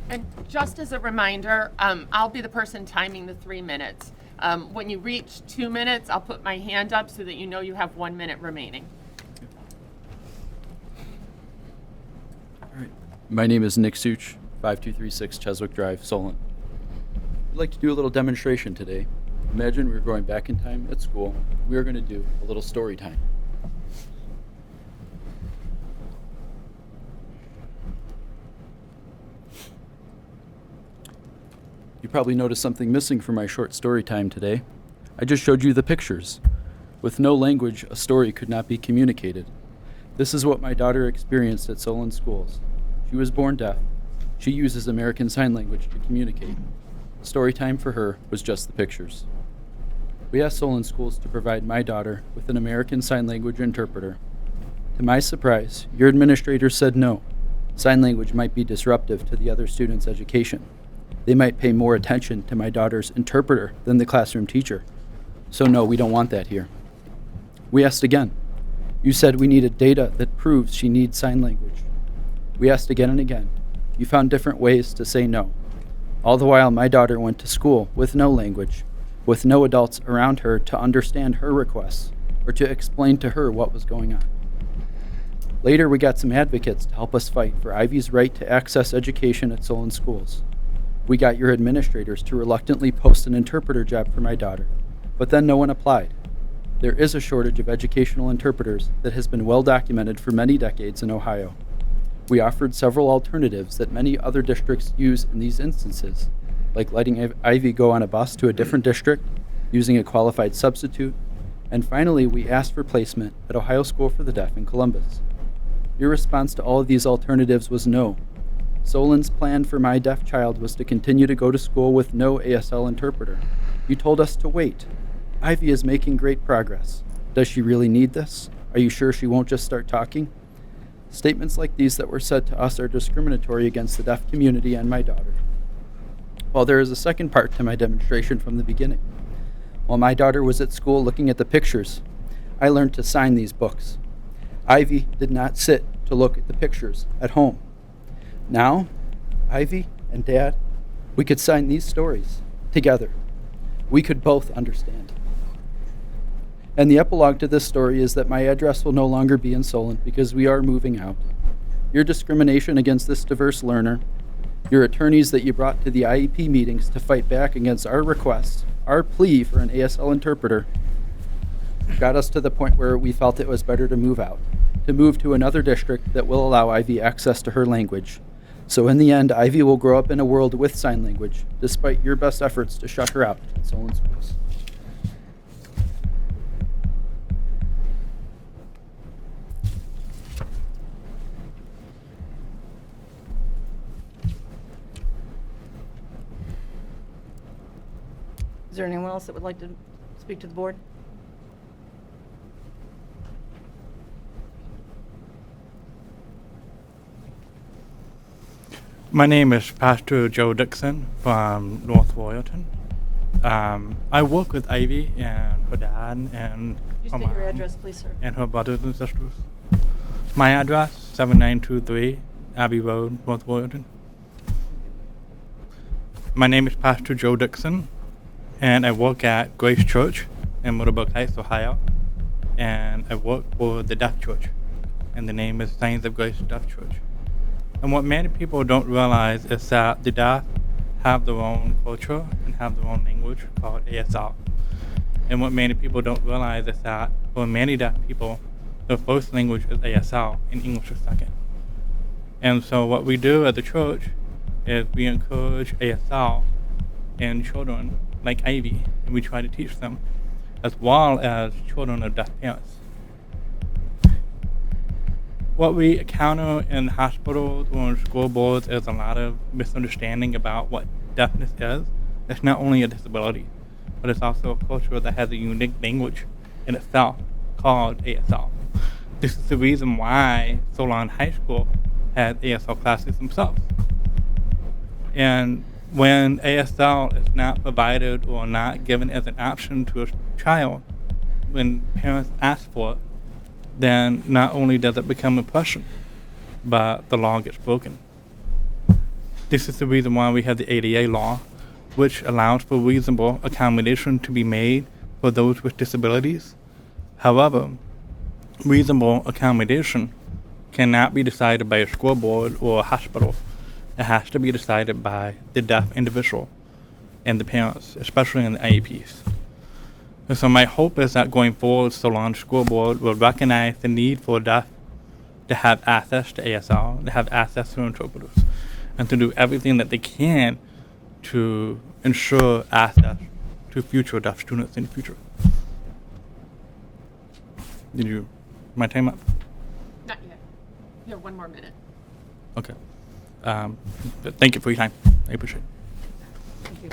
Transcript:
And just as a reminder, I'll be the person timing the 3 minutes. When you reach 2 minutes, I'll put my hand up so that you know you have 1 minute remaining. All right. My name is Nick Such, 5236 Cheswick Drive, Solon. I'd like to do a little demonstration today. Imagine we're going back in time at school. We are going to do a little story time. You probably noticed something missing from my short story time today. I just showed you the pictures. With no language, a story could not be communicated. This is what my daughter experienced at Solon Schools. She was born deaf. She uses American Sign Language to communicate. Story time for her was just the pictures. We asked Solon Schools to provide my daughter with an American Sign Language interpreter. To my surprise, your administrator said no. Sign language might be disruptive to the other students' education. They might pay more attention to my daughter's interpreter than the classroom teacher. So no, we don't want that here. We asked again. You said we needed data that proves she needs sign language. We asked again and again. You found different ways to say no. All the while, my daughter went to school with no language, with no adults around her to understand her requests or to explain to her what was going on. Later, we got some advocates to help us fight for Ivy's right to access education at Solon Schools. We got your administrators to reluctantly post an interpreter job for my daughter, but then no one applied. There is a shortage of educational interpreters that has been well documented for many decades in Ohio. We offered several alternatives that many other districts use in these instances, like letting Ivy go on a bus to a different district, using a qualified substitute, and finally we asked for placement at Ohio School for the Deaf in Columbus. Your response to all of these alternatives was no. Solon's plan for my deaf child was to continue to go to school with no ASL interpreter. You told us to wait. Ivy is making great progress. Does she really need this? Are you sure she won't just start talking? Statements like these that were said to us are discriminatory against the deaf community and my daughter. Well, there is a second part to my demonstration from the beginning. While my daughter was at school looking at the pictures, I learned to sign these books. Ivy did not sit to look at the pictures at home. Now, Ivy and Dad, we could sign these stories together. We could both understand. And the epilogue to this story is that my address will no longer be in Solon because we are moving out. Your discrimination against this diverse learner, your attorneys that you brought to the IEP meetings to fight back against our requests, our plea for an ASL interpreter, got us to the point where we felt it was better to move out, to move to another district that will allow Ivy access to her language. So in the end, Ivy will grow up in a world with sign language, despite your best efforts to shut her out at Solon Schools. Is there anyone else that would like to speak to the board? My name is Pastor Joe Dixon from North Royalton. I work with Ivy and her dad and Could you her state your mom address, please, sir? and her brothers and sisters. My address, 7923 Abbey Road, North Royalton. My name is Pastor Joe Dixon, and I work at Grace Church in Middlebrook Heights, Ohio. And I work for the Deaf Church, and the name is Saints of Grace Deaf Church. And what many people don't realize is that the deaf have their own culture and have their own language called ASL. And what many people don't realize is that for many deaf people, their first language is ASL and English is second. And so what we do at the church is we encourage ASL in children like Ivy, and we try to teach them, as well as children of deaf parents. What we encounter in hospitals or in school boards is a lot of misunderstanding about what deafness is. It's not only a disability, but it's also a culture that has a unique language in itself called ASL. This is the reason why Solon High School has ASL classes themselves. And when ASL is not provided or not given as an option to a child, when parents ask for it, then not only does it become oppression, but the law gets broken. This is the reason why we have the ADA law, which allows for reasonable accommodation to be made for those with disabilities. However, reasonable accommodation cannot be decided by a school board or a hospital. It has to be decided by the deaf individual and the parents, especially in the IEPs. And so my hope is that going forward, Solon School Board will recognize the need for deaf to have access to ASL, to have access to interpreters, and to do everything that they can to ensure access to future deaf students in the future. My time up? Not yet. You have 1 more minute. Okay. But thank you for your time. I appreciate it. Thank you.